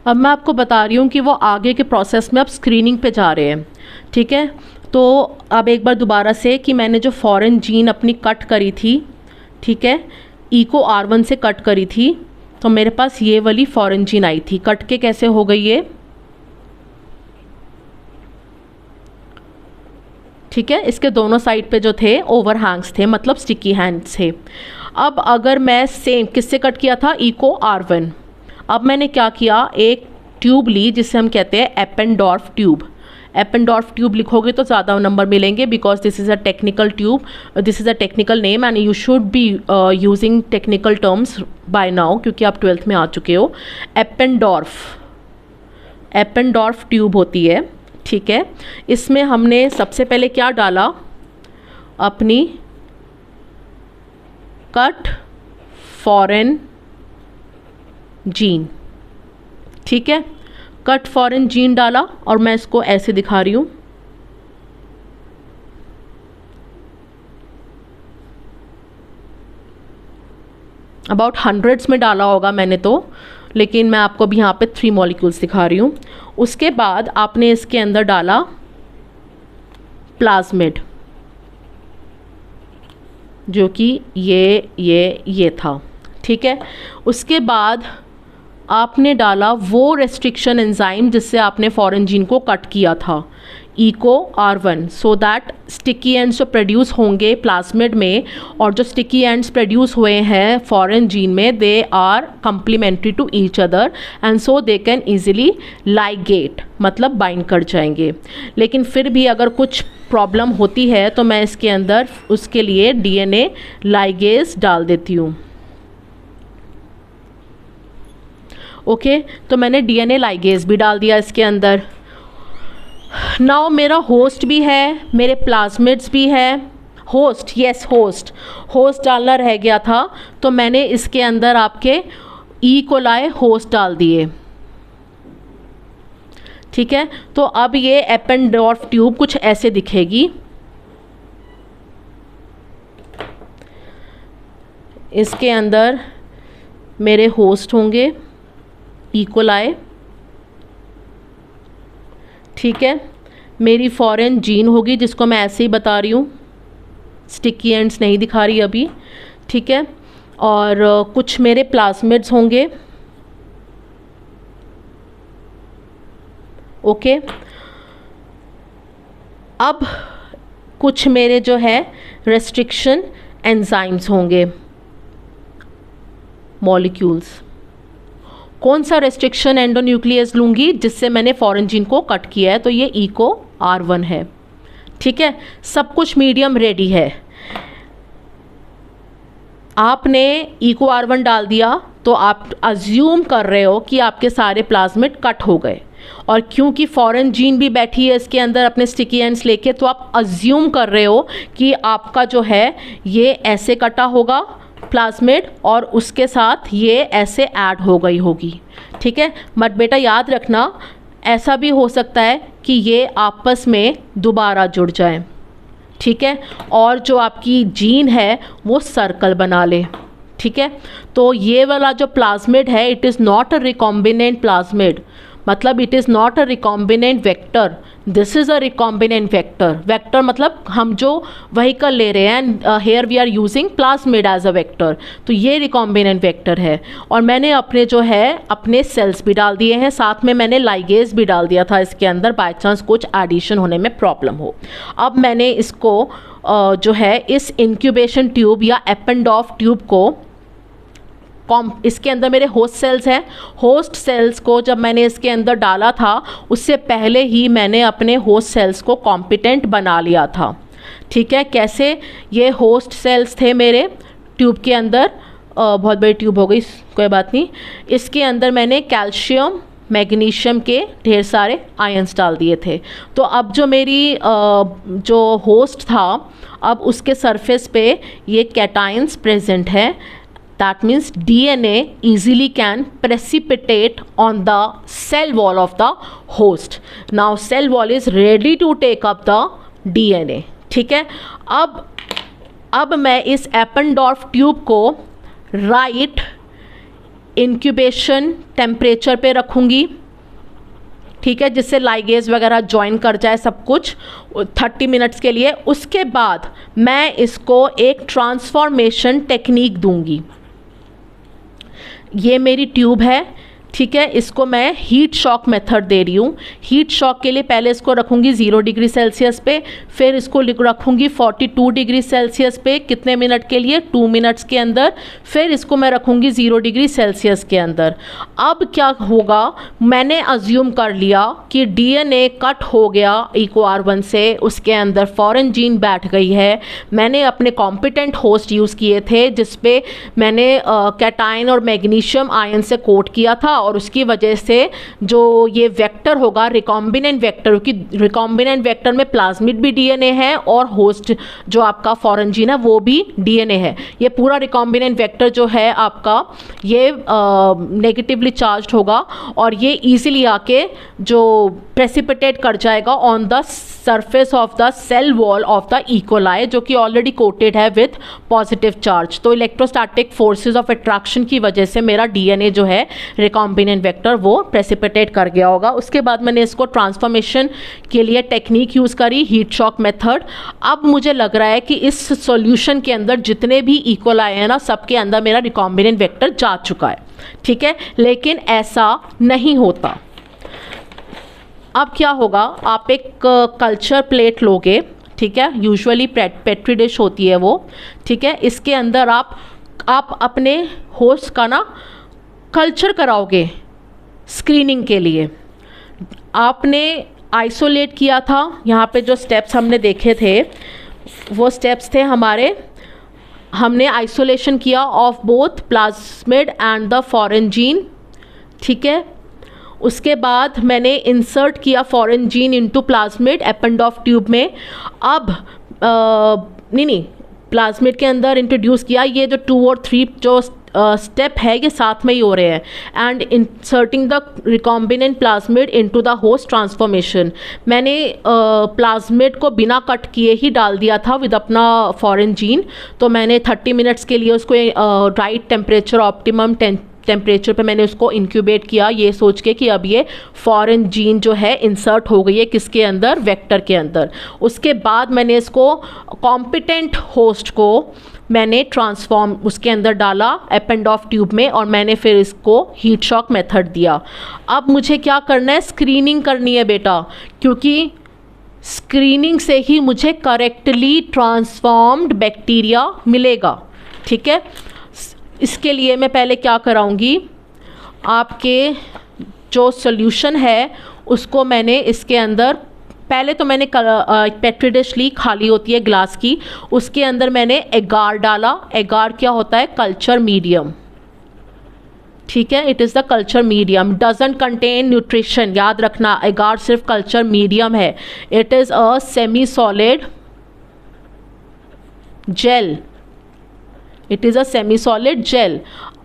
अब मैं आपको बता रही हूँ कि वो आगे के प्रोसेस में अब स्क्रीनिंग पे जा रहे हैं, ठीक है। तो अब एक बार दोबारा से कि मैंने जो फॉरेन जीन अपनी कट करी थी, ठीक है, ई को R1 से कट करी थी, तो मेरे पास ये वाली फॉरेन जीन आई थी। कट के कैसे हो गई ये, ठीक है। इसके दोनों साइड पे जो थे ओवर हैंग्स थे, मतलब स्टिकी हैंड्स थे। अब अगर मैं सेम किससे कट किया था, ई को R1। अब मैंने क्या किया, एक ट्यूब ली जिसे हम कहते हैं एपेंडॉर्फ ट्यूब। एपेंडॉर्फ ट्यूब लिखोगे तो ज़्यादा नंबर मिलेंगे, because this is a technical tube, this is a technical name and you should be using technical terms by now, क्योंकि आप 12th में आ चुके हो। एपेंडॉर्फ ट्यूब होती है, ठीक है। इसमें हमने सबसे पहले क्या डाला, अपनी कट फॉरेन जीन, ठीक है। कट फॉरेन जीन डाला और मैं इसको ऐसे दिखा रही हूँ, अबाउट हंड्रेड्स में डाला होगा मैंने तो, लेकिन मैं आपको अभी यहाँ पे 3 मॉलिक्यूल्स दिखा रही हूँ। उसके बाद आपने इसके अंदर डाला प्लाज्मिड, जो कि ये था, ठीक है। उसके बाद आपने डाला वो रेस्ट्रिक्शन एंजाइम जिससे आपने फॉरेन जीन को कट किया था, Eco R1, so that sticky ends जो प्रोड्यूस होंगे प्लाज्मिड में और जो स्टिकी एंड्स प्रोड्यूस हुए हैं फॉरेन जीन में, they are complementary to each other and so they can easily ligate, मतलब बाइंड कर जाएंगे। लेकिन फिर भी अगर कुछ प्रॉब्लम होती है तो मैं इसके अंदर उसके लिए DNA लाइगेज डाल देती हूँ। ओके, तो मैंने DNA लाइगेज भी डाल दिया इसके अंदर। नाउ मेरा होस्ट भी है, मेरे प्लाज्मिड्स भी है। होस्ट, यस होस्ट डालना रह गया था, तो मैंने इसके अंदर आपके ई कोलाई होस्ट डाल दिए, ठीक है। तो अब ये एपेंडॉर्फ ट्यूब कुछ ऐसे दिखेगी। इसके अंदर मेरे होस्ट होंगे ई कोलाई, ठीक है। मेरी फॉरेन जीन होगी जिसको मैं ऐसे ही बता रही हूँ, स्टिकी एंड्स नहीं दिखा रही अभी, ठीक है। और कुछ मेरे प्लाज्मिड्स होंगे, ओके। अब कुछ मेरे जो है रेस्ट्रिक्शन एंजाइम्स होंगे, मॉलिक्यूल्स। कौन सा रेस्ट्रिक्शन एंडोन्यूक्लियस लूँगी जिससे मैंने फॉरेन जीन को कट किया है, तो ये इको R1 है, ठीक है। सब कुछ मीडियम रेडी है। आपने इको R1 डाल दिया तो आप अज्यूम कर रहे हो कि आपके सारे प्लाज्मिड कट हो गए, और क्योंकि फॉरेन जीन भी बैठी है इसके अंदर अपने स्टिकी एंड्स लेके, तो आप अज्यूम कर रहे हो कि आपका जो है ये ऐसे कटा होगा प्लाज्मिड और उसके साथ ये ऐसे ऐड हो गई होगी, ठीक है। बट बेटा याद रखना, ऐसा भी हो सकता है कि ये आपस में दोबारा जुड़ जाए, ठीक है, और जो आपकी जीन है वो सर्कल बना ले, ठीक है। तो ये वाला जो प्लाज्मिड है, it is not a recombinant plasmid, मतलब it is not a recombinant vector, this is a recombinant vector. Vector मतलब हम जो व्हीकल ले रहे हैं, here we are using plasmid as a vector, तो ये रिकॉम्बिनेंट वेक्टर है। और मैंने अपने जो है अपने सेल्स भी डाल दिए हैं, साथ में मैंने लाइगेज भी डाल दिया था इसके अंदर, बाय चांस कुछ एडिशन होने में प्रॉब्लम हो। अब मैंने इसको जो है इस इंक्यूबेशन ट्यूब या एपेंडॉर्फ ट्यूब को, इसके अंदर मेरे होस्ट सेल्स हैं, होस्ट सेल्स को जब मैंने इसके अंदर डाला था उससे पहले ही मैंने अपने होस्ट सेल्स को कॉम्पिटेंट बना लिया था, ठीक है। कैसे, ये होस्ट सेल्स थे मेरे ट्यूब के अंदर, बहुत बड़ी ट्यूब हो गई, कोई बात नहीं। इसके अंदर मैंने कैल्शियम मैग्नीशियम के ढेर सारे आयंस डाल दिए थे। तो अब जो मेरी जो होस्ट था, अब उसके सरफेस पे ये कैटायंस प्रेजेंट है, that means DNA easily can precipitate on the cell wall of the host. Now cell wall is ready to take up the DNA, ठीक है। अब मैं इस एपेंडॉर्फ ट्यूब को राइट इंक्यूबेशन टेम्परेचर पे रखूँगी, ठीक है, जिससे लाइगेज वगैरह ज्वाइन कर जाए सब कुछ 30 मिनट्स के लिए। उसके बाद मैं इसको एक ट्रांसफॉर्मेशन टेक्निक दूंगी। ये मेरी ट्यूब है, ठीक है, इसको मैं हीट शॉक मेथड दे रही हूँ। हीट शॉक के लिए पहले इसको रखूँगी 0 डिग्री सेल्सियस पे, फिर इसको रखूँगी 42 डिग्री सेल्सियस पे, कितने मिनट के लिए, 2 मिनट्स के अंदर, फिर इसको मैं रखूँगी 0 डिग्री सेल्सियस के अंदर। अब क्या होगा, मैंने अज्यूम कर लिया कि डीएनए कट हो गया EcoR1 से, उसके अंदर फॉरेन जीन बैठ गई है। मैंने अपने कॉम्पिटेंट होस्ट यूज़ किए थे जिसपे मैंने कैटाइन और मैग्नीशियम आयन से कोट किया था, और उसकी वजह से जो ये वेक्टर होगा रिकॉम्बिनेंट वेक्टर, क्योंकि रिकॉम्बिनेंट वेक्टर में प्लाज्मिड भी डीएनए है और होस्ट जो आपका फॉरेन जीन है वो भी डीएनए है। ये पूरा रिकॉम्बिनेंट वेक्टर जो है आपका ये नेगेटिवली चार्ज्ड होगा और ये इजीली आके जो प्रेसिपिटेट कर जाएगा on the surface of the cell wall of the E coli, जो कि ऑलरेडी कोटेड है विथ पॉजिटिव चार्ज। तो इलेक्ट्रोस्टैटिक फोर्सेस ऑफ अट्रैक्शन की वजह से मेरा डीएनए जो है रिकॉम्बिनेंट वेक्टर वो प्रेसिपिटेट कर गया होगा। उसके बाद मैंने इसको ट्रांसफॉर्मेशन के लिए टेक्निक यूज़ करी, हीट शॉक मेथड। अब मुझे लग रहा है कि इस सॉल्यूशन के अंदर जितने भी इकोलाई है ना, सबके अंदर मेरा रिकॉम्बिनेंट वेक्टर जा चुका है, ठीक है, लेकिन ऐसा नहीं होता। अब क्या होगा, आप एक कल्चर प्लेट लोगे, ठीक है, यूजुअली पेट्री डिश होती है वो, ठीक है, इसके अंदर आप अपने होस्ट का ना कल्चर कराओगे स्क्रीनिंग के लिए। आपने आइसोलेट किया था, यहाँ पे जो स्टेप्स हमने देखे थे वो स्टेप्स थे हमारे, हमने आइसोलेशन किया of both plasmid and the foreign gene, ठीक है। उसके बाद मैंने इंसर्ट किया foreign gene into plasmid Eppendorf tube में। अब नहीं प्लाज्मिड के अंदर इंट्रोड्यूस किया। ये जो 2 और 3 जो स्टेप है ये साथ में ही हो रहे हैं, and inserting the recombinant plasmid into the host transformation. मैंने प्लाज्मिड को बिना कट किए ही डाल दिया था विद अपना फॉरेन जीन। तो मैंने 30 मिनट्स के लिए उसको राइट टेम्परेचर, ऑप्टिमम टेम्परेचर पे मैंने उसको इंक्यूबेट किया, ये सोच के कि अब ये फॉरेन जीन जो है इंसर्ट हो गई है किसके अंदर, वेक्टर के अंदर। उसके बाद मैंने इसको कॉम्पिटेंट होस्ट को मैंने ट्रांसफॉर्म उसके अंदर डाला एपेंडॉफ ट्यूब में, और मैंने फिर इसको हीट शॉक मेथड दिया। अब मुझे क्या करना है, स्क्रीनिंग करनी है बेटा, क्योंकि स्क्रीनिंग से ही मुझे करेक्टली ट्रांसफॉर्म्ड बैक्टीरिया मिलेगा, ठीक है। इसके लिए मैं पहले क्या कराऊंगी, आपके जो सॉल्यूशन है उसको मैंने इसके अंदर, पहले तो मैंने पेट्री डिश ली, खाली होती है ग्लास की, उसके अंदर मैंने एगार डाला। एगार क्या होता है, कल्चर मीडियम, ठीक है, it is the culture medium, doesn't contain nutrition, याद रखना एगार सिर्फ कल्चर मीडियम है। It is a semi solid gel, it is a semi solid gel.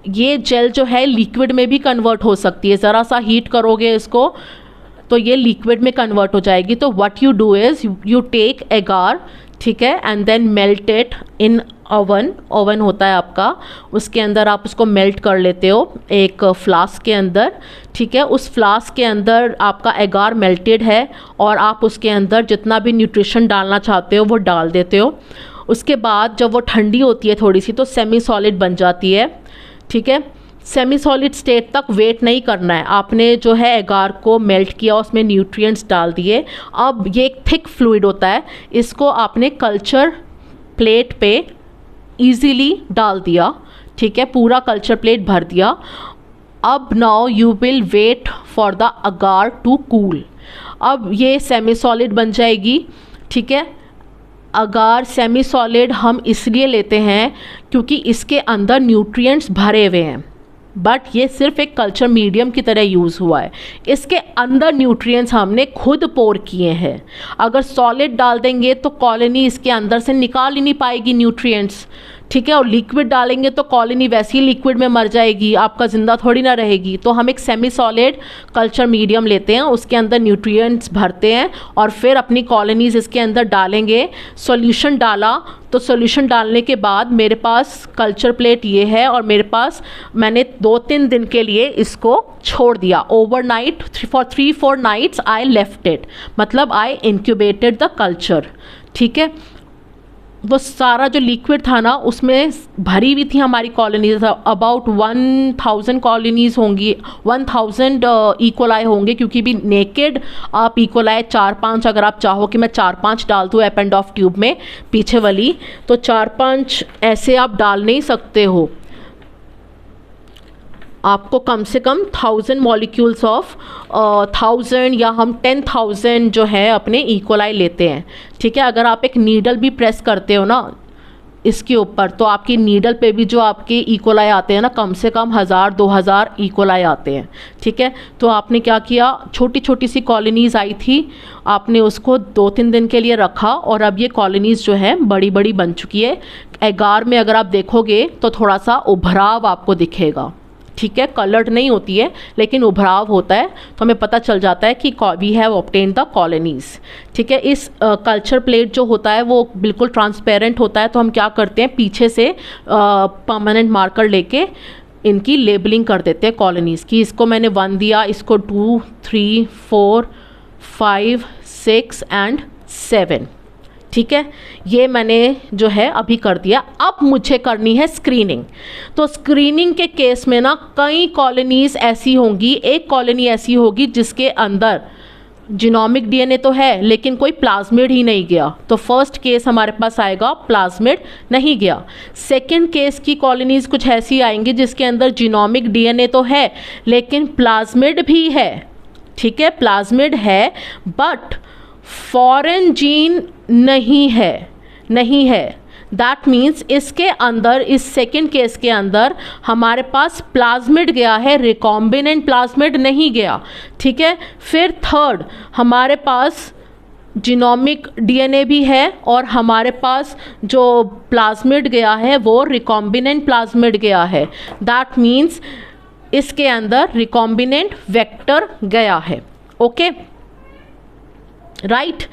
ये जेल जो है लिक्विड में भी कन्वर्ट हो सकती है, ज़रा सा हीट करोगे इसको तो ये लिक्विड में कन्वर्ट हो जाएगी। तो what you do is you take agar, ठीक है, and then melt it in oven होता है आपका, उसके अंदर आप उसको मेल्ट कर लेते हो एक फ्लास्क के अंदर, ठीक है। उस फ्लास्क के अंदर आपका एगार मेल्टेड है और आप उसके अंदर जितना भी न्यूट्रिशन डालना चाहते हो वो डाल देते हो। उसके बाद जब वो ठंडी होती है थोड़ी सी तो सेमी सॉलिड बन जाती है, ठीक है। सेमी सॉलिड स्टेट तक वेट नहीं करना है, आपने जो है एगार को मेल्ट किया, उसमें न्यूट्रिएंट्स डाल दिए। अब ये एक थिक फ्लूइड होता है, इसको आपने कल्चर प्लेट पे इजीली डाल दिया, ठीक है, पूरा कल्चर प्लेट भर दिया। अब now you will wait for the agar to cool. अब ये सेमी सॉलिड बन जाएगी, ठीक है। अगार सेमी सॉलिड हम इसलिए लेते हैं क्योंकि इसके अंदर न्यूट्रिएंट्स भरे हुए हैं, बट ये सिर्फ एक कल्चर मीडियम की तरह यूज़ हुआ है। इसके अंदर न्यूट्रिएंट्स हमने खुद पोर किए हैं। अगर सॉलिड डाल देंगे तो कॉलोनी इसके अंदर से निकाल ही नहीं पाएगी न्यूट्रिएंट्स, ठीक है, और लिक्विड डालेंगे तो कॉलोनी वैसे ही लिक्विड में मर जाएगी, आपका ज़िंदा थोड़ी ना रहेगी। तो हम एक सेमी सॉलिड कल्चर मीडियम लेते हैं, उसके अंदर न्यूट्रिएंट्स भरते हैं और फिर अपनी कॉलोनीज़ इसके अंदर डालेंगे। सॉल्यूशन डाला तो सॉल्यूशन डालने के बाद मेरे पास कल्चर प्लेट ये है और मेरे पास मैंने 2-3 दिन के लिए इसको छोड़ दिया, overnight for 3-4 nights I left it, मतलब आई इंक्यूबेटेड द कल्चर। ठीक है, वो सारा जो लिक्विड था ना उसमें भरी हुई थी हमारी कॉलोनीज, अबाउट 1000 कॉलोनीज होंगी, 1000 इकोलाई होंगे, क्योंकि भी नेकेड आप इकोलाई 4-5 अगर आप चाहो कि मैं 4-5 डाल दूँ एप एंड ऑफ ट्यूब में पीछे वाली, तो 4-5 ऐसे आप डाल नहीं सकते हो, आपको कम से कम 1000 मॉलिक्यूल्स ऑफ 1000 या हम 10,000 जो है अपने इकोलाई लेते हैं। ठीक है, अगर आप एक नीडल भी प्रेस करते हो ना इसके ऊपर, तो आपकी नीडल पे भी जो आपके इकोलाई आते हैं ना, कम से कम 1000-2000 इकोलाई आते हैं। ठीक है, तो आपने क्या किया, छोटी छोटी सी कॉलोनीज़ आई थी, आपने उसको 2-3 दिन के लिए रखा और अब ये कॉलोनीज़ जो है बड़ी बड़ी बन चुकी है। एगार में अगर आप देखोगे तो थोड़ा सा उभराव आपको दिखेगा। ठीक है, कलर्ड नहीं होती है लेकिन उभराव होता है, तो हमें पता चल जाता है कि we have obtained the colonies. ठीक है, इस कल्चर प्लेट जो होता है वो बिल्कुल ट्रांसपेरेंट होता है, तो हम क्या करते हैं पीछे से परमानेंट मार्कर लेके इनकी लेबलिंग कर देते हैं कॉलोनीज़ की। इसको मैंने 1 दिया, इसको 2, 3, 4, 5, 6 एंड 7। ठीक है, ये मैंने जो है अभी कर दिया। अब मुझे करनी है स्क्रीनिंग। तो स्क्रीनिंग के केस में ना कई कॉलोनीज़ ऐसी होंगी, एक कॉलोनी ऐसी होगी जिसके अंदर जीनोमिक डीएनए तो है लेकिन कोई प्लाज्मिड ही नहीं गया, तो फर्स्ट केस हमारे पास आएगा प्लाज्मिड नहीं गया। सेकंड केस की कॉलोनीज़ कुछ ऐसी आएंगी जिसके अंदर जीनोमिक डीएनए तो है लेकिन प्लाज्मिड भी है। ठीक है, प्लाज्मिड है बट फॉरेन जीन नहीं है। दैट मीन्स इसके अंदर, इस सेकेंड केस के अंदर हमारे पास प्लाज्मिड गया है, रिकॉम्बिनेंट प्लाज्मिड नहीं गया। ठीक है, फिर थर्ड हमारे पास जीनोमिक डीएनए भी है और हमारे पास जो प्लाज्मिड गया है वो रिकॉम्बिनेंट प्लाज्मिड गया है। दैट मीन्स इसके अंदर रिकॉम्बिनेंट वेक्टर गया है। Okay, right.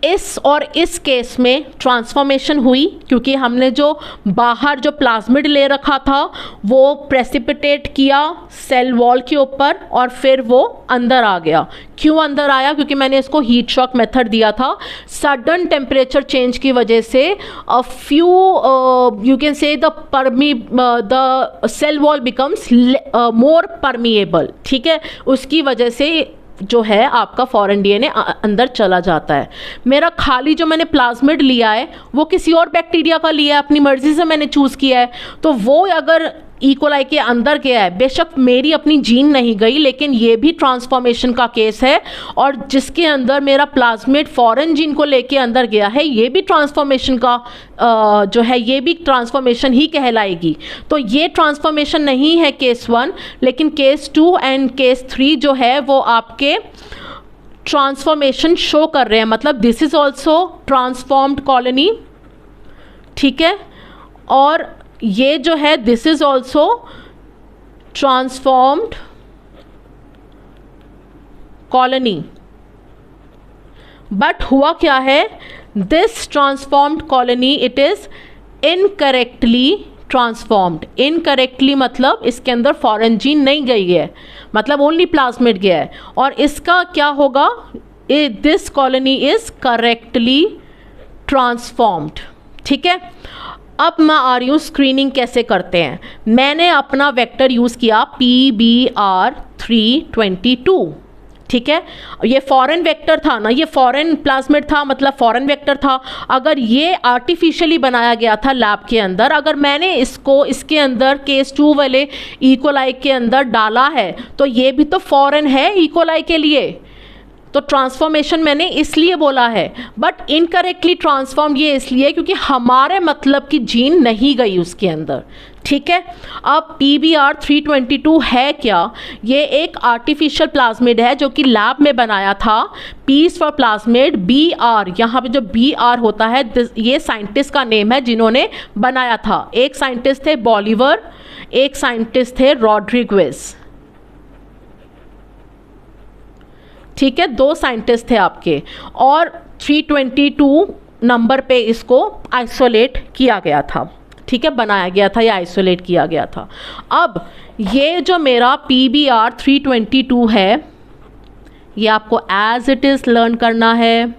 इस और इस केस में ट्रांसफॉर्मेशन हुई क्योंकि हमने जो बाहर जो प्लाज्मिड ले रखा था वो प्रेसिपिटेट किया सेल वॉल के ऊपर और फिर वो अंदर आ गया। क्यों अंदर आया? क्योंकि मैंने इसको हीट शॉक मेथड दिया था। सडन टेम्परेचर चेंज की वजह से a few you can say the cell wall becomes more permeable. ठीक है, उसकी वजह से जो है आपका फॉरेन डीएनए अंदर चला जाता है। मेरा खाली जो मैंने प्लाज्मिड लिया है वो किसी और बैक्टीरिया का लिया है, अपनी मर्जी से मैंने चूज़ किया है, तो वो अगर इकोलाई के अंदर गया है, बेशक मेरी अपनी जीन नहीं गई लेकिन ये भी ट्रांसफॉर्मेशन का केस है। और जिसके अंदर मेरा प्लाज्मिड फॉरेन जीन को लेके अंदर गया है ये भी ट्रांसफॉर्मेशन का जो है ये भी ट्रांसफॉर्मेशन ही कहलाएगी। तो ये ट्रांसफॉर्मेशन नहीं है केस 1, लेकिन केस 2 एंड केस 3 जो है वो आपके ट्रांसफॉर्मेशन शो कर रहे हैं, मतलब this is also transformed colony. ठीक है, और ये जो है this is also transformed colony. But हुआ क्या है, this transformed colony it is incorrectly transformed. Incorrectly मतलब इसके अंदर फॉरेन जीन नहीं गई है, मतलब ओनली प्लाज्मिड गया है। और इसका क्या होगा, this colony is correctly transformed. ठीक है, अब मैं आ रही हूँ स्क्रीनिंग कैसे करते हैं। मैंने अपना वेक्टर यूज़ किया PBR322। ठीक है, ये फॉरेन वेक्टर था ना, ये फॉरेन प्लाज्मिड था, मतलब फॉरेन वेक्टर था। अगर ये आर्टिफिशियली बनाया गया था लैब के अंदर, अगर मैंने इसको इसके अंदर केस 2 वाले इकोलाई के अंदर डाला है तो ये भी तो फॉरेन है इकोलाई के लिए, तो ट्रांसफॉर्मेशन मैंने इसलिए बोला है। बट इनकरेक्टली ट्रांसफॉर्म ये इसलिए क्योंकि हमारे मतलब की जीन नहीं गई उसके अंदर। ठीक है, अब PBR322 है क्या? ये एक आर्टिफिशियल प्लाज्मिड है जो कि लैब में बनाया था। पीस फॉर प्लाज्मिड BR, यहाँ पे जो BR होता है ये साइंटिस्ट का नेम है जिन्होंने बनाया था। एक साइंटिस्ट थे बॉलिवर, एक साइंटिस्ट थे रॉड्रिग्वेज। ठीक है, 2 साइंटिस्ट थे आपके। और 322 नंबर पे इसको आइसोलेट किया गया था, ठीक है, बनाया गया था या आइसोलेट किया गया था। अब ये जो मेरा PBr 322 है, ये आपको एज इट इज़ लर्न करना है,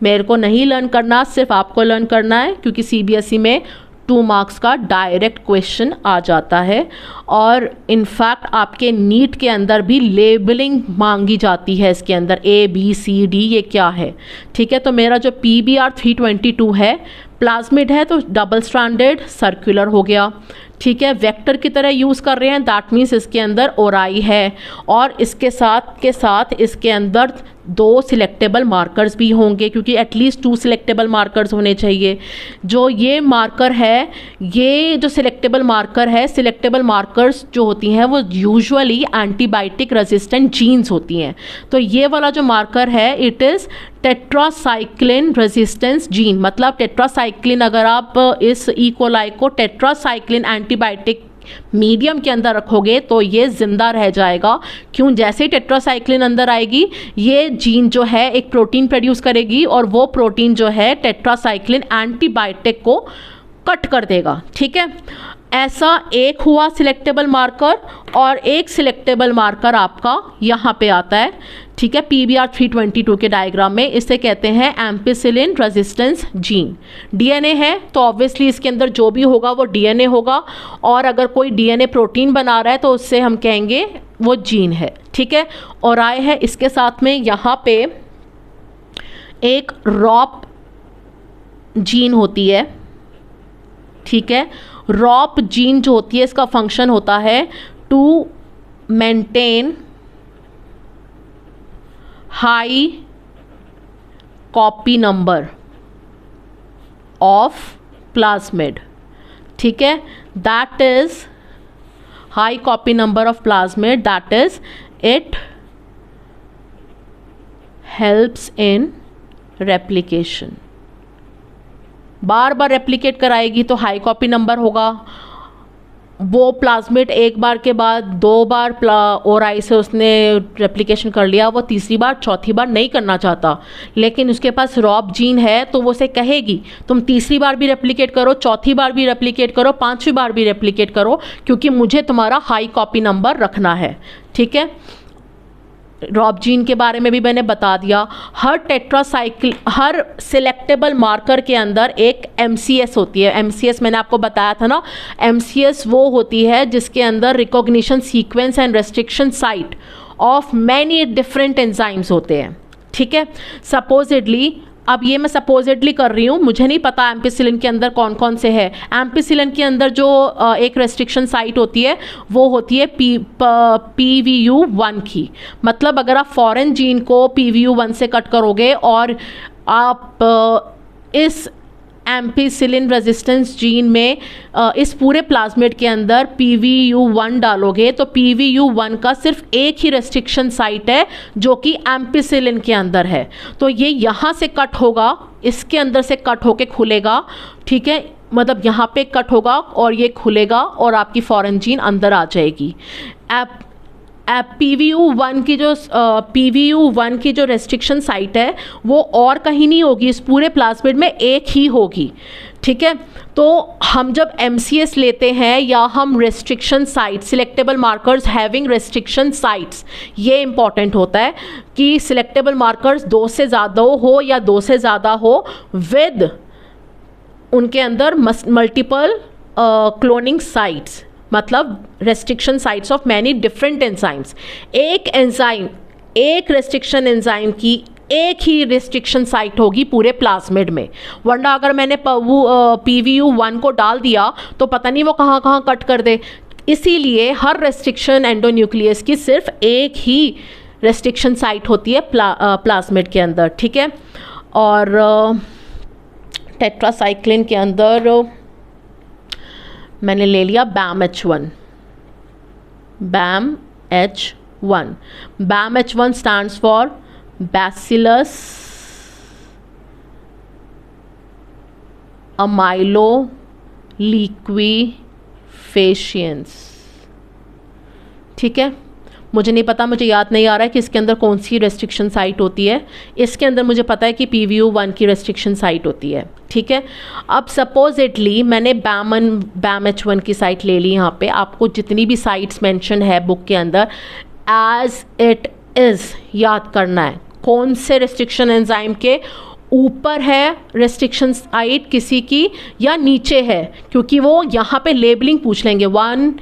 मेरे को नहीं लर्न करना, सिर्फ आपको लर्न करना है, क्योंकि CBSE में 2 मार्क्स का डायरेक्ट क्वेश्चन आ जाता है। और इनफैक्ट आपके नीट के अंदर भी लेबलिंग मांगी जाती है, इसके अंदर ABCD ये क्या है, ठीक है। तो मेरा जो PBr 322 है प्लाज्मिड है, तो डबल स्ट्रैंडेड सर्कुलर हो गया, ठीक है। वेक्टर की तरह यूज़ कर रहे हैं, दैट मीन्स इसके अंदर ओराई है, और इसके साथ के साथ इसके अंदर 2 सिलेक्टेबल मार्कर्स भी होंगे, क्योंकि एटलीस्ट 2 सिलेक्टेबल मार्कर्स होने चाहिए। जो ये मार्कर है, ये जो सिलेक्टेबल मार्कर है, सिलेक्टेबल मार्कर्स जो होती हैं वो यूजुअली एंटीबायोटिक रेजिस्टेंट जीन्स होती हैं। तो ये वाला जो मार्कर है it is tetracycline resistance gene, मतलब टेट्रासाइक्लिन, अगर आप इस इकोलाई को टेट्रासाइक्लिन एंटीबायोटिक मीडियम के अंदर रखोगे तो ये ज़िंदा रह जाएगा। क्यों? जैसे ही टेट्रासाइक्लिन अंदर आएगी, ये जीन जो है एक प्रोटीन प्रोड्यूस करेगी, और वो प्रोटीन जो है टेट्रासाइक्लिन एंटीबायोटिक को कट कर देगा, ठीक है। ऐसा एक हुआ सिलेक्टेबल मार्कर, और एक सिलेक्टेबल मार्कर आपका यहाँ पे आता है, ठीक है, PBr 322 के डायग्राम में। इसे कहते हैं एम्पिसिलिन रेजिस्टेंस जीन। DNA है तो ऑब्वियसली इसके अंदर जो भी होगा वो DNA होगा, और अगर कोई DNA प्रोटीन बना रहा है तो उससे हम कहेंगे वो जीन है, ठीक है। और आए है इसके साथ में यहाँ पे एक रॉप जीन होती है, ठीक है। रॉप जीन जो होती है इसका फंक्शन होता है to maintain high copy number of plasmid, ठीक है। That is high copy number of plasmid, that is it helps in replication. बार बार रेप्लिकेट कराएगी तो हाई कॉपी नंबर होगा। वो प्लाज्मिड एक बार के बाद 2 बार ओराई से उसने रेप्लिकेशन कर लिया, वो तीसरी बार चौथी बार नहीं करना चाहता, लेकिन उसके पास रॉप जीन है तो वो उसे कहेगी तुम तीसरी बार भी रेप्लिकेट करो, चौथी बार भी रेप्लिकेट करो, 5वीं बार भी रेप्लिकेट करो, क्योंकि मुझे तुम्हारा हाई कॉपी नंबर रखना है, ठीक है। रॉप जीन के बारे में भी मैंने बता दिया। हर सिलेक्टेबल मार्कर के अंदर एक MCS होती है। MCS मैंने आपको बताया था ना, MCS वो होती है जिसके अंदर recognition sequence and restriction site of many different enzymes होते हैं, ठीक है। सपोजिडली, अब ये मैं सपोजिडली कर रही हूँ, मुझे नहीं पता एम्पिसिलिन के अंदर कौन कौन से है। एम्पिसिलिन के अंदर जो एक रेस्ट्रिक्शन साइट होती है वो होती है PVU1 की। मतलब अगर आप फॉरेन जीन को PVU1 से कट करोगे और आप इस एम्पिसिलिन रेजिस्टेंस जीन में इस पूरे प्लाज्मिड के अंदर PVU1 डालोगे तो PVU1 का सिर्फ एक ही रेस्ट्रिक्शन साइट है जो कि एम्पिसिलिन के अंदर है। तो ये यहाँ से कट होगा, इसके अंदर से कट होके खुलेगा, ठीक है। मतलब यहाँ पे कट होगा और ये खुलेगा और आपकी फॉरेन जीन अंदर आ जाएगी। PVU1 की जो रेस्ट्रिक्शन साइट है वो और कहीं नहीं होगी, इस पूरे प्लाज्मिड में एक ही होगी, ठीक है। तो हम जब MCS लेते हैं या हम restriction site, selectable markers having restriction sites, ये इंपॉर्टेंट होता है कि सिलेक्टेबल मार्कर्स 2 से ज़्यादा हो या 2 से ज़्यादा हो विद उनके अंदर मल्टीपल क्लोनिंग साइट्स, मतलब restriction sites of many different enzymes. एक एंजाइम, एक रेस्ट्रिक्शन एंजाइम की एक ही रेस्ट्रिक्शन साइट होगी पूरे प्लाज्मिड में, वरना अगर मैंने PVU1 को डाल दिया तो पता नहीं वो कहाँ कहाँ कट कर दे। इसीलिए हर रेस्ट्रिक्शन एंडोन्यूक्लियस की सिर्फ एक ही रेस्ट्रिक्शन साइट होती है प्लाज्मिड के अंदर, ठीक है। और टेट्रासाइक्लिन के अंदर मैंने ले लिया BAMH1। BAMH1 stands for Bacillus amyloliquefaciens, ठीक है। मुझे नहीं पता, मुझे याद नहीं आ रहा है कि इसके अंदर कौन सी रेस्ट्रिक्शन साइट होती है। इसके अंदर मुझे पता है कि PVU1 की रेस्ट्रिक्शन साइट होती है, ठीक है। अब सपोजिटली मैंने BAM-H1 की साइट ले ली। यहाँ पे आपको जितनी भी साइट्स मेंशन है बुक के अंदर एज इट इज़ याद करना है। कौन से रेस्ट्रिक्शन एंजाइम के ऊपर है रेस्ट्रिक्शन साइट किसी की या नीचे है, क्योंकि वो यहाँ पे लेबलिंग पूछ लेंगे 1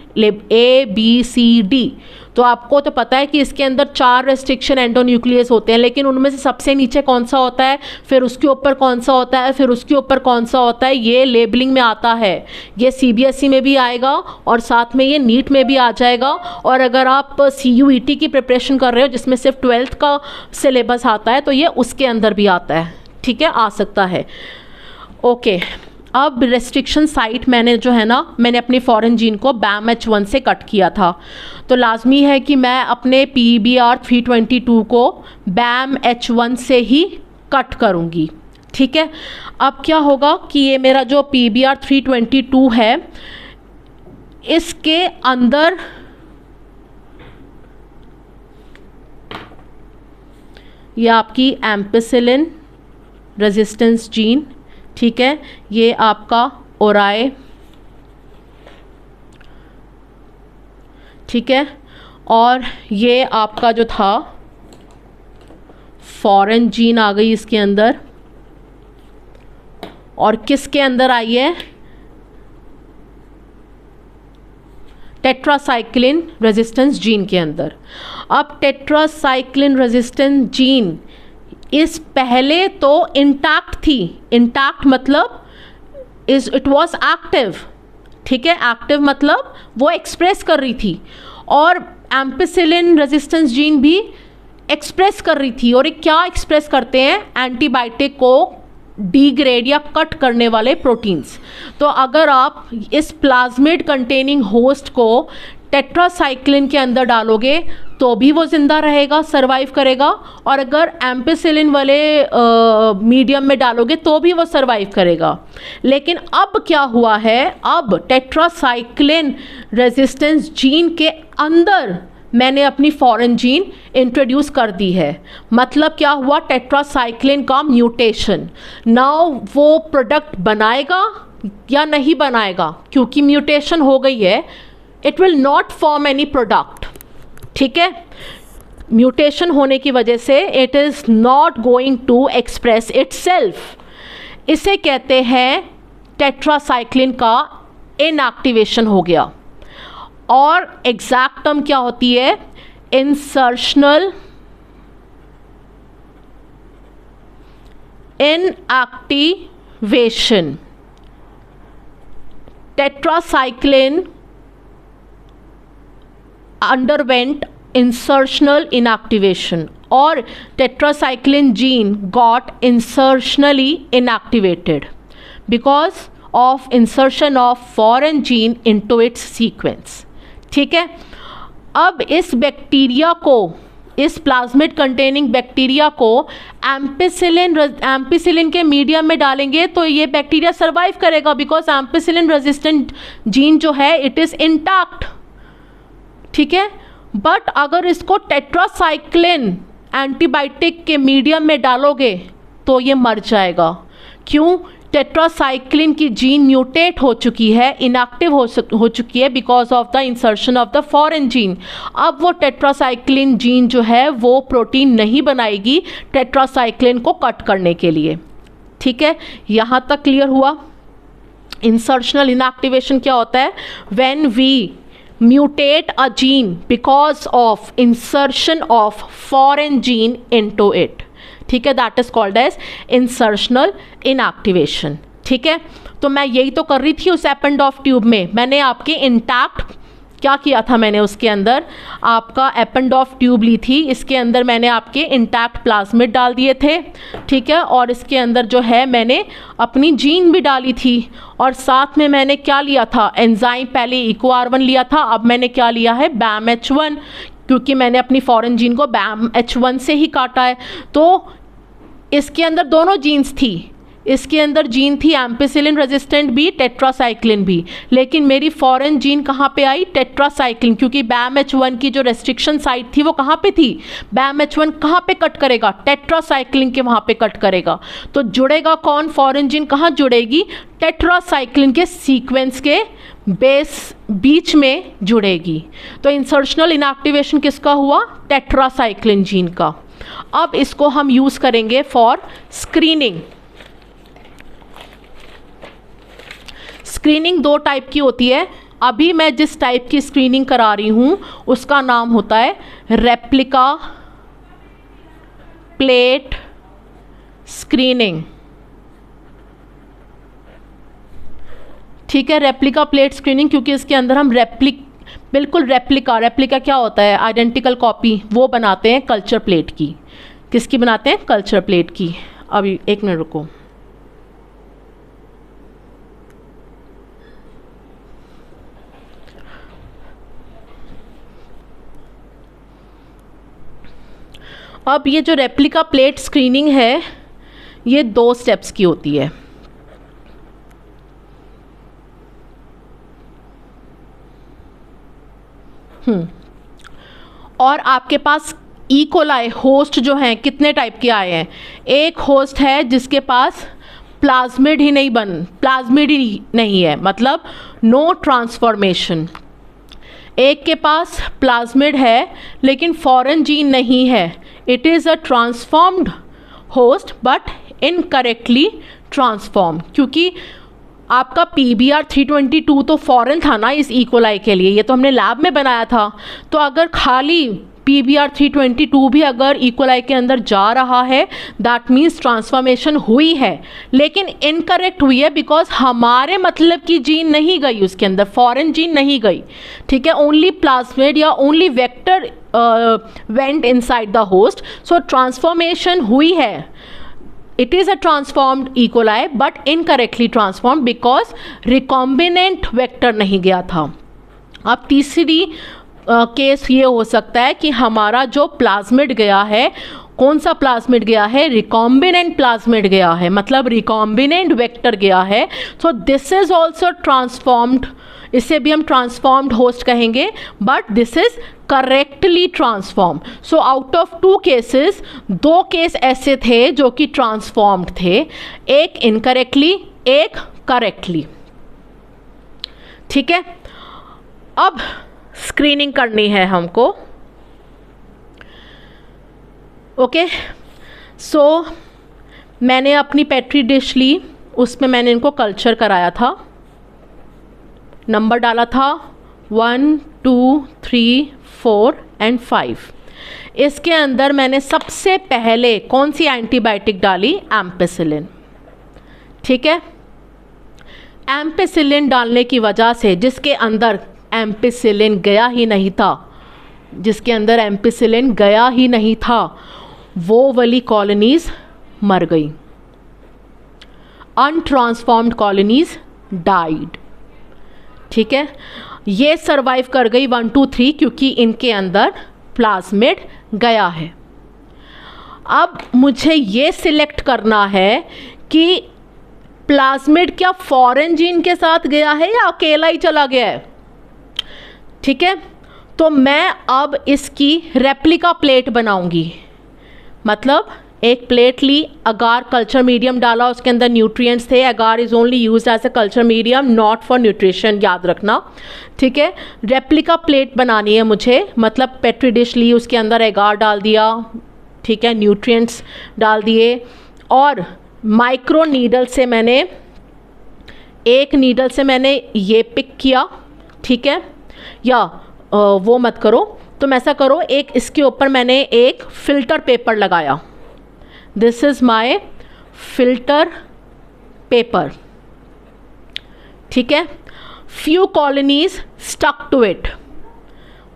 A B C D। तो आपको तो पता है कि इसके अंदर 4 रेस्ट्रिक्शन एंडोन्यूक्लियस होते हैं, लेकिन उनमें से सबसे नीचे कौन सा होता है, फिर उसके ऊपर कौन सा होता है, फिर उसके ऊपर कौन सा होता है, ये लेबलिंग में आता है। ये CBSE में भी आएगा और साथ में ये नीट में भी आ जाएगा। और अगर आप CUET की प्रिपरेशन कर रहे हो जिसमें सिर्फ 12th का सिलेबस आता है तो ये उसके अंदर भी आता है, ठीक है, आ सकता है। ओके, अब रेस्ट्रिक्शन साइट मैंने जो है ना, मैंने अपनी फॉरेन जीन को BAM-H1 से कट किया था, तो लाजमी है कि मैं अपने PBR 322 को BAM-H1 से ही कट करूँगी, ठीक है। अब क्या होगा कि ये मेरा जो PBR 322 है इसके अंदर ये आपकी एम्पिसिलिन रेजिस्टेंस जीन, ठीक है, ये आपका ओराए, ठीक है, और ये आपका जो था फॉरेन जीन आ गई इसके अंदर। और किसके अंदर आई है, टेट्रासाइक्लिन रेजिस्टेंस जीन के अंदर। अब टेट्रासाइक्लिन रेजिस्टेंस जीन इस पहले तो इंटैक्ट थी, इंटैक्ट मतलब इट वाज एक्टिव, ठीक है, एक्टिव मतलब वो एक्सप्रेस कर रही थी, और एम्पिसिलिन रेजिस्टेंस जीन भी एक्सप्रेस कर रही थी। और ये क्या एक्सप्रेस करते हैं, एंटीबायोटिक को डिग्रेड या कट करने वाले प्रोटीन्स। तो अगर आप इस प्लाज्मिड कंटेनिंग होस्ट को टेट्रासाइक्लिन के अंदर डालोगे तो भी वो ज़िंदा रहेगा, सरवाइव करेगा, और अगर एम्पिसिलिन वाले मीडियम में डालोगे तो भी वो सरवाइव करेगा। लेकिन अब क्या हुआ है, अब टेट्रासाइक्लिन रेजिस्टेंस जीन के अंदर मैंने अपनी फॉरेन जीन इंट्रोड्यूस कर दी है। मतलब क्या हुआ, टेट्रासाइक्लिन का म्यूटेशन। नाउ वो प्रोडक्ट बनाएगा या नहीं बनाएगा, क्योंकि म्यूटेशन हो गई है, it will not form any product, ठीक है। म्यूटेशन होने की वजह से it is not going to express itself. इसे कहते हैं टेट्रासाइक्लिन का इनएक्टिवेशन हो गया। और एग्जैक्ट टर्म क्या होती है, insertional inactivation. Tetracycline underwent insertional inactivation, or tetracycline gene got insertionally inactivated because of insertion of foreign gene into its sequence, ठीक है। अब इस बैक्टीरिया को, इस प्लाज्मिड कंटेनिंग बैक्टीरिया को एम्पिसिलिन के मीडियम में डालेंगे तो ये बैक्टीरिया सर्वाइव करेगा, बिकॉज एम्पिसिलिन रेजिस्टेंट जीन जो है इट इज़ इंटैक्ट, ठीक है। बट अगर इसको टेट्रासाइक्लिन एंटीबायोटिक के मीडियम में डालोगे तो ये मर जाएगा। क्यों, टेट्रासाइक्लिन की जीन म्यूटेट हो चुकी है, इनएक्टिव हो चुकी है because of the insertion of the foreign gene. अब वो टेट्रासाइक्लिन जीन जो है वो प्रोटीन नहीं बनाएगी टेट्रासाइक्लिन को कट करने के लिए, ठीक है। यहाँ तक क्लियर हुआ। इंसर्शनल इनएक्टिवेशन क्या होता है, when we mutate a gene because of insertion of foreign gene into it, ठीक है, that is called as insertional inactivation, ठीक है। तो मैं यही तो कर रही थी उस एपेंडॉफ ट्यूब में। मैंने आपके इंटैक्ट क्या किया था, मैंने उसके अंदर आपका एपेंडॉफ ट्यूब ली थी, इसके अंदर मैंने आपके इंटैक्ट प्लाज्मिड डाल दिए थे, ठीक है, और इसके अंदर जो है मैंने अपनी जीन भी डाली थी, और साथ में मैंने क्या लिया था, एंजाइम। पहले EcoR1 लिया था, अब मैंने क्या लिया है, BAM-H1, क्योंकि मैंने अपनी फॉरेन जीन को BAM-H1 से ही काटा है। तो इसके अंदर दोनों जीन्स थी, इसके अंदर जीन थी एम्पिसिलिन रेजिस्टेंट भी, टेट्रासाइक्लिन भी, लेकिन मेरी फॉरेन जीन कहाँ पे आई? टेट्रासाइक्लिन, क्योंकि BAM-H1 की जो रेस्ट्रिक्शन साइट थी वो कहाँ पे थी? BAM-H1 कहाँ पे कट करेगा? टेट्रासाइक्लिन के वहाँ पे कट करेगा। तो जुड़ेगा कौन? फॉरेन जीन कहाँ जुड़ेगी? टेट्रासाइक्लिन के सीक्वेंस के बीच में जुड़ेगी। तो इंसर्शनल इनएक्टिवेशन किसका हुआ? टेट्रासाइक्लिन जीन का। अब इसको हम यूज करेंगे फॉर स्क्रीनिंग। स्क्रीनिंग दो टाइप की होती है। अभी मैं जिस टाइप की स्क्रीनिंग करा रही हूं उसका नाम होता है रेप्लिका प्लेट स्क्रीनिंग। ठीक है, रेप्लिका प्लेट स्क्रीनिंग, क्योंकि इसके अंदर हम बिल्कुल रेप्लिका क्या होता है? आइडेंटिकल कॉपी, वो बनाते हैं कल्चर प्लेट की। किसकी बनाते हैं? कल्चर प्लेट की। अभी एक मिनट रुको। अब ये जो रेप्लिका प्लेट स्क्रीनिंग है ये 2 स्टेप्स की होती है। और आपके पास इकोलाई होस्ट जो हैं कितने टाइप के आए हैं? एक होस्ट है जिसके पास प्लाज्मिड ही नहीं है, मतलब नो ट्रांसफॉर्मेशन। एक के पास प्लाज्मिड है लेकिन फॉरेन जीन नहीं है, it is a transformed host but incorrectly transform, क्योंकि आपका PBR 322 तो फॉरेन था ना इस इकोलाई के लिए, ये तो हमने लैब में बनाया था। तो अगर खाली PBR 322 भी अगर इकोलाई के अंदर जा रहा है दैट मीन्स ट्रांसफॉर्मेशन हुई है, लेकिन इनकरेक्ट हुई है बिकॉज हमारे मतलब की जीन नहीं गई उसके अंदर, फॉरेन जीन नहीं गई। ठीक है, ओनली प्लाज्मिड या only vector went inside the host, so transformation हुई है। It is a transformed E. coli but incorrectly transformed because recombinant vector नहीं गया था। अब तीसरी केस ये हो सकता है कि हमारा जो प्लाज्मिड गया है, कौन सा प्लाज्मिड गया है? रिकॉम्बिनेंट प्लाज्मिड गया है, मतलब रिकॉम्बिनेंट वेक्टर गया है। So this is also transformed, इसे भी हम ट्रांसफॉर्म्ड होस्ट कहेंगे, but this is correctly transform. So out of 2 cases 2 case ऐसे थे जो कि ट्रांसफॉर्म्ड थे, एक इनकरेक्टली एक करेक्टली। ठीक है, अब स्क्रीनिंग करनी है हमको। ओके, सो मैंने अपनी पेट्री डिश ली, उसमें मैंने इनको कल्चर कराया था, नंबर डाला था 1 2 3 4 एंड 5। इसके अंदर मैंने सबसे पहले कौन सी एंटीबायोटिक डाली? एम्पिसिलिन। ठीक है, एम्पिसिलिन डालने की वजह से जिसके अंदर एम्पिसिलिन गया ही नहीं था, जिसके अंदर एम्पिसिलिन गया ही नहीं था, वो वाली कॉलोनीज मर गई, अनट्रांसफॉर्म्ड कॉलोनीज डाइड। ठीक है, ये सरवाइव कर गई 1 2 3 क्योंकि इनके अंदर प्लाज्मिड गया है। अब मुझे ये सिलेक्ट करना है कि प्लाज्मिड क्या फॉरेन जीन के साथ गया है या अकेला ही चला गया है। ठीक है, तो मैं अब इसकी रेप्लिका प्लेट बनाऊंगी, मतलब एक प्लेट ली, अगार कल्चर मीडियम डाला, उसके अंदर न्यूट्रिएंट्स थे। Agar is only used as a culture medium, not for nutrition, याद रखना। ठीक है, रेप्लिका प्लेट बनानी है मुझे, मतलब पेट्री डिश ली, उसके अंदर अगार डाल दिया, ठीक है, न्यूट्रिएंट्स डाल दिए, और माइक्रो नीडल से मैंने एक नीडल से मैंने ये पिक किया। ठीक है, या वो मत करो, तुम ऐसा करो, एक इसके ऊपर मैंने एक फ़िल्टर पेपर लगाया। This is my filter paper. ठीक है, few colonies stuck to it,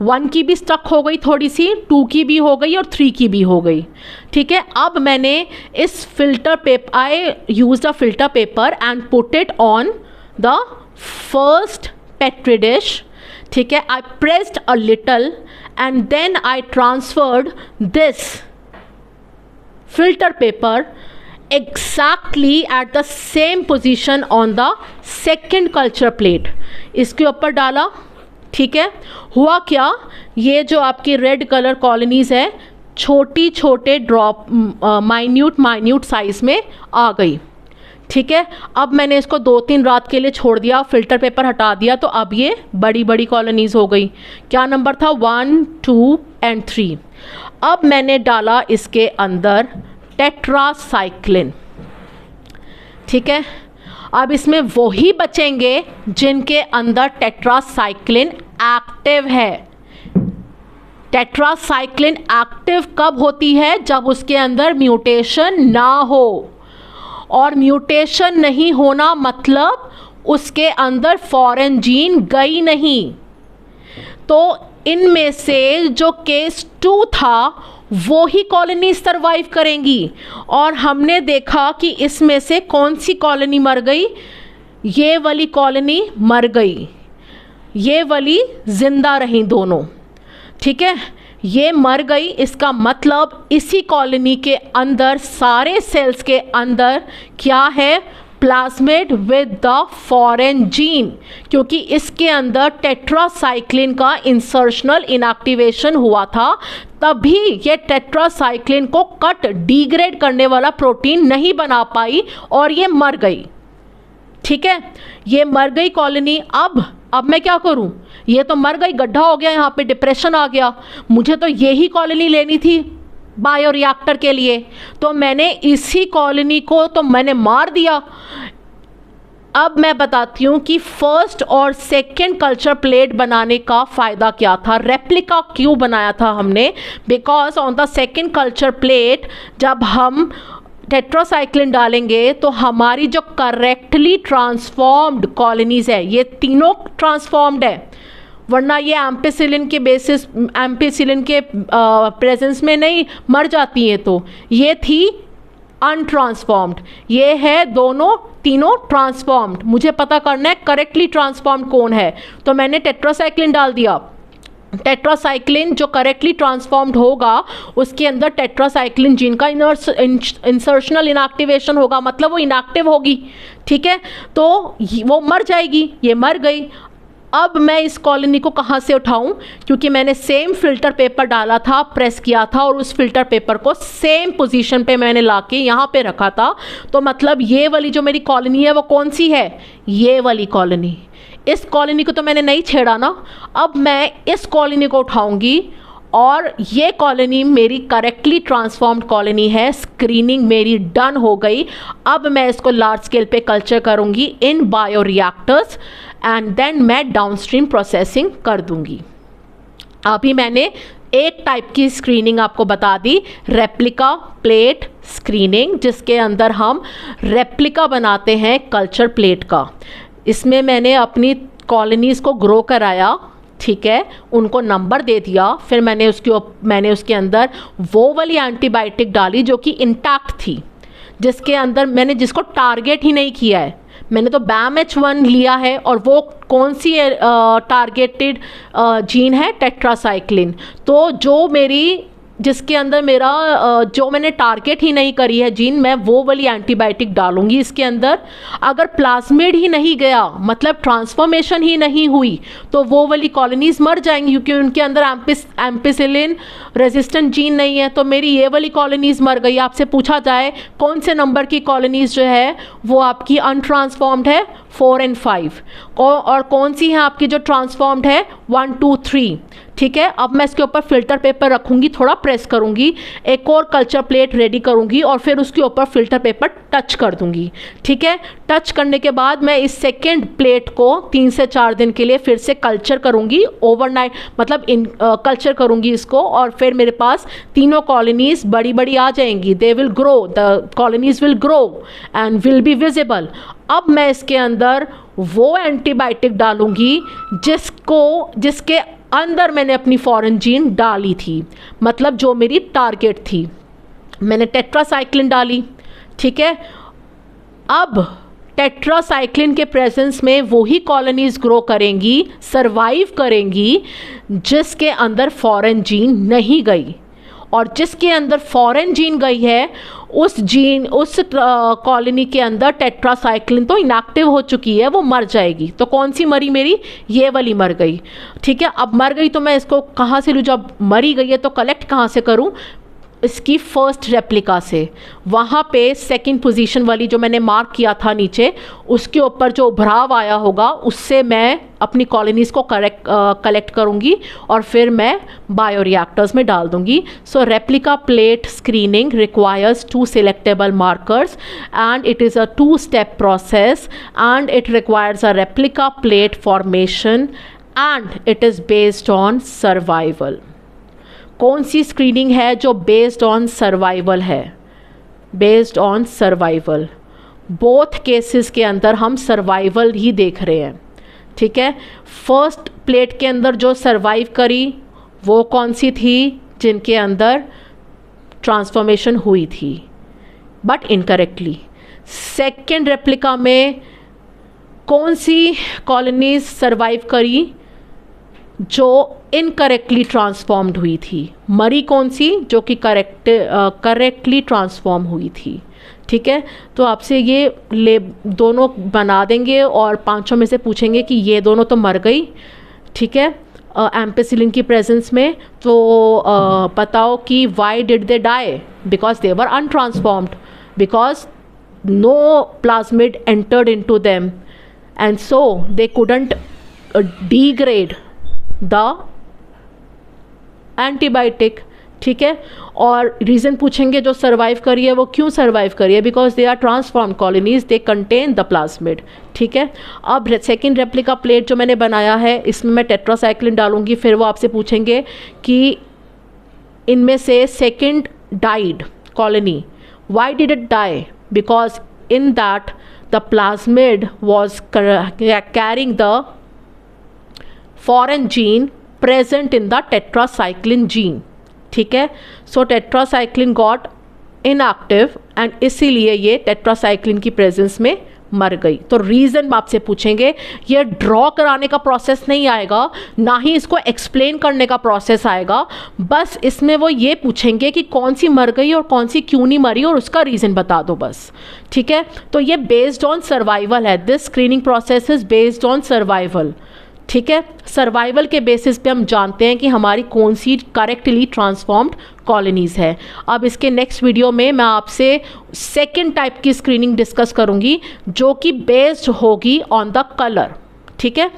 1 की भी स्टक हो गई थोड़ी सी, 2 की भी हो गई और 3 की भी हो गई। ठीक है, अब मैंने इस filter paper, I used a filter paper and put it on the first petri dish. ठीक है, I pressed a little and then I transferred this filter paper exactly at the same position on the second culture plate, इसके ऊपर डाला, ठीक है। हुआ क्या, ये जो आपकी रेड कलर कॉलोनीज है छोटी छोटे ड्रॉप माइन्यूट साइज में आ गई, ठीक है। अब मैंने इसको 2-3 रात के लिए छोड़ दिया, फिल्टर पेपर हटा दिया, तो अब ये बड़ी बड़ी कॉलोनीज हो गई। क्या नंबर था, 1, 2 एंड 3। अब मैंने डाला इसके अंदर टेट्रासाइक्लिन, ठीक है। अब इसमें वही बचेंगे जिनके अंदर टेट्रासाइक्लिन एक्टिव है। टेट्रासाइक्लिन एक्टिव कब होती है, जब उसके अंदर म्यूटेशन ना हो, और म्यूटेशन नहीं होना मतलब उसके अंदर फॉरेन जीन गई नहीं। तो इनमें से जो केस 2 था वो ही कॉलोनी सर्वाइव करेंगी, और हमने देखा कि इसमें से कौन सी कॉलोनी मर गई, ये वाली कॉलोनी मर गई, ये वाली जिंदा रही दोनों, ठीक है। ये मर गई, इसका मतलब इसी कॉलोनी के अंदर सारे सेल्स के अंदर क्या है, plasmid with the foreign gene, क्योंकि इसके अंदर टेट्रासाइक्लिन का इंसर्शनल इनएक्टिवेशन हुआ था, तभी ये टेट्रासाइक्लिन को कट डिग्रेड करने वाला प्रोटीन नहीं बना पाई और ये मर गई, ठीक है। ये मर गई कॉलोनी। अब मैं क्या करूं, ये तो मर गई, गड्ढा हो गया, यहाँ पे डिप्रेशन आ गया, मुझे तो यही कॉलोनी लेनी थी बायोरिएक्टर के लिए, तो मैंने इसी कॉलोनी को तो मैंने मार दिया। अब मैं बताती हूँ कि फर्स्ट और सेकंड कल्चर प्लेट बनाने का फ़ायदा क्या था, रेप्लिका क्यों बनाया था हमने, because on the second culture plate जब हम टेट्रासाइक्लिन डालेंगे तो हमारी जो करेक्टली ट्रांसफॉर्म्ड कॉलोनीज़ है, ये तीनों ट्रांसफॉर्म्ड है, वरना ये एम्पिसिलिन के बेसिस, एम्पिसिलिन के प्रेजेंस में नहीं मर जाती हैं, तो ये थी अनट्रांसफॉर्म्ड, ये है दोनों तीनों ट्रांसफॉर्म्ड। मुझे पता करना है करेक्टली ट्रांसफॉर्म्ड कौन है, तो मैंने टेट्रासाइक्लिन डाल दिया। टेट्रासाइक्लिन जो करेक्टली ट्रांसफॉर्म्ड होगा उसके अंदर टेट्रासाइक्लिन जीन का इंसर्शनल इनएक्टिवेशन होगा, मतलब वो इनएक्टिव होगी, ठीक है, तो वो मर जाएगी, ये मर गई। अब मैं इस कॉलोनी को कहाँ से उठाऊं, क्योंकि मैंने सेम फिल्टर पेपर डाला था, प्रेस किया था, और उस फिल्टर पेपर को सेम पोजीशन पे मैंने लाके यहाँ पे रखा था, तो मतलब ये वाली जो मेरी कॉलोनी है वो कौन सी है, ये वाली कॉलोनी। इस कॉलोनी को तो मैंने नहीं छेड़ा ना, अब मैं इस कॉलोनी को उठाऊंगी, और ये कॉलोनी मेरी करेक्टली ट्रांसफॉर्म्ड कॉलोनी है, स्क्रीनिंग मेरी डन हो गई। अब मैं इसको लार्ज स्केल पे कल्चर करूंगी इन बायोरिएक्टर्स, एंड देन मैं डाउनस्ट्रीम प्रोसेसिंग कर दूंगी। अभी मैंने एक टाइप की स्क्रीनिंग आपको बता दी, रेप्लिका प्लेट स्क्रीनिंग, जिसके अंदर हम रेप्लिका बनाते हैं कल्चर प्लेट का। इसमें मैंने अपनी कॉलोनीज़ को ग्रो कराया, ठीक है, उनको नंबर दे दिया, फिर मैंने उसके अंदर वो वाली एंटीबायोटिक डाली जो कि इंटैक्ट थी, जिसके अंदर मैंने जिसको टारगेट ही नहीं किया है, मैंने तो BAMH1 लिया है, और वो कौन सी टारगेटेड जीन है, टेट्रासाइक्लिन। तो जो मेरी जिसके अंदर मेरा जो मैंने टारगेट ही नहीं करी है जीन, मैं वो वाली एंटीबायोटिक डालूंगी इसके अंदर। अगर प्लाज्मिड ही नहीं गया, मतलब ट्रांसफॉर्मेशन ही नहीं हुई, तो वो वाली कॉलोनीज़ मर जाएंगी, क्योंकि उनके अंदर एम्पिसिलिन रेजिस्टेंट जीन नहीं है, तो मेरी ये वाली कॉलोनीज़ मर गई। आपसे पूछा जाए कौन से नंबर की कॉलोनीज़ जो है वो आपकी अनट्रांसफॉर्म्ड है, 4 और 5, और कौन सी है आपकी जो ट्रांसफॉर्म्ड है, 1, 2, 3, ठीक है। अब मैं इसके ऊपर फिल्टर पेपर रखूंगी, थोड़ा प्रेस करूंगी, एक और कल्चर प्लेट रेडी करूंगी, और फिर उसके ऊपर फिल्टर पेपर टच कर दूंगी, ठीक है। टच करने के बाद मैं इस सेकेंड प्लेट को 3 से 4 दिन के लिए फिर से कल्चर करूंगी, ओवरनाइट मतलब कल्चर करूंगी इसको, और फिर मेरे पास तीनों कॉलोनीज़ बड़ी बड़ी आ जाएंगी, they will grow, the colonies will grow and will be visible. अब मैं इसके अंदर वो एंटीबायोटिक डालूंगी जिसके अंदर मैंने अपनी फॉरेन जीन डाली थी, मतलब जो मेरी टारगेट थी। मैंने टेट्रासाइक्लिन डाली, ठीक है। अब टेट्रासाइक्लिन के प्रेजेंस में वही कॉलोनीज़ ग्रो करेंगी, सरवाइव करेंगी, जिसके अंदर फॉरेन जीन नहीं गई, और जिसके अंदर फॉरेन जीन गई है उस जीन उस कॉलोनी के अंदर टेट्रासाइक्लिन तो इनएक्टिव हो चुकी है, वो मर जाएगी। तो कौन सी मरी मेरी, ये वाली मर गई। ठीक है, अब मर गई तो मैं इसको कहाँ से लूँ, जब मरी गई है तो कलेक्ट कहाँ से करूँ, इसकी फर्स्ट रेप्लिका से। वहाँ पे सेकंड पोजीशन वाली जो मैंने मार्क किया था नीचे, उसके ऊपर जो उभराव आया होगा उससे मैं अपनी कॉलोनीज़ को कलेक्ट करूँगी और फिर मैं बायोरिएक्टर्स में डाल दूँगी। So replica plate screening requires 2 selectable markers and it is a 2-step process and it requires a replica plate formation and it is based on survival। कौन सी स्क्रीनिंग है जो बेस्ड ऑन सर्वाइवल है, based on survival. Both cases के अंदर हम survival ही देख रहे हैं। ठीक है, फर्स्ट प्लेट के अंदर जो सर्वाइव करी वो कौन सी थी, जिनके अंदर ट्रांसफॉर्मेशन हुई थी बट इनकरेक्टली। सेकेंड रेप्लिका में कौन सी कॉलोनीज सर्वाइव करी, जो इनकरेक्टली ट्रांसफॉर्म्ड हुई थी। मरी कौन सी, जो कि करेक्टली ट्रांसफॉर्म हुई थी। ठीक है, तो आपसे ये दोनों बना देंगे और पांचों में से पूछेंगे कि ये दोनों तो मर गई। ठीक है, एम्पेसिलिन की प्रेजेंस में। तो बताओ कि why did they die, because they were untransformed, because no plasmid entered into them and so they couldn't degrade the antibiotic. ठीक है, और रीज़न पूछेंगे जो सर्वाइव करी है वो क्यों सर्वाइव करी है, because they are transformed colonies, they contain the plasmid. ठीक है, अब सेकेंड रेप्लिका प्लेट जो मैंने बनाया है इसमें मैं टेट्रासाइक्लिन डालूंगी। फिर वो आपसे पूछेंगे कि इनमें से second died colony, why did it die, because in that the plasmid was carrying the foreign gene present in the tetracycline gene. ठीक है, so tetracycline got inactive and इसीलिए ये टेट्रासाइक्लिन की प्रेजेंस में मर गई। तो रीज़न आपसे पूछेंगे, ये ड्रॉ कराने का प्रोसेस नहीं आएगा, ना ही इसको एक्सप्लेन करने का प्रोसेस आएगा, बस इसमें वो ये पूछेंगे कि कौन सी मर गई और कौन सी क्यों नहीं मरी और उसका रीज़न बता दो बस। ठीक है, तो ये बेस्ड ऑन सर्वाइवल है, this screening process is based on survival. ठीक है, सर्वाइवल के बेसिस पे हम जानते हैं कि हमारी कौन सी करेक्टली ट्रांसफॉर्म्ड कॉलोनीज़ है। अब इसके नेक्स्ट वीडियो में मैं आपसे सेकेंड टाइप की स्क्रीनिंग डिस्कस करूंगी जो कि बेस्ड होगी ऑन द कलर। ठीक है।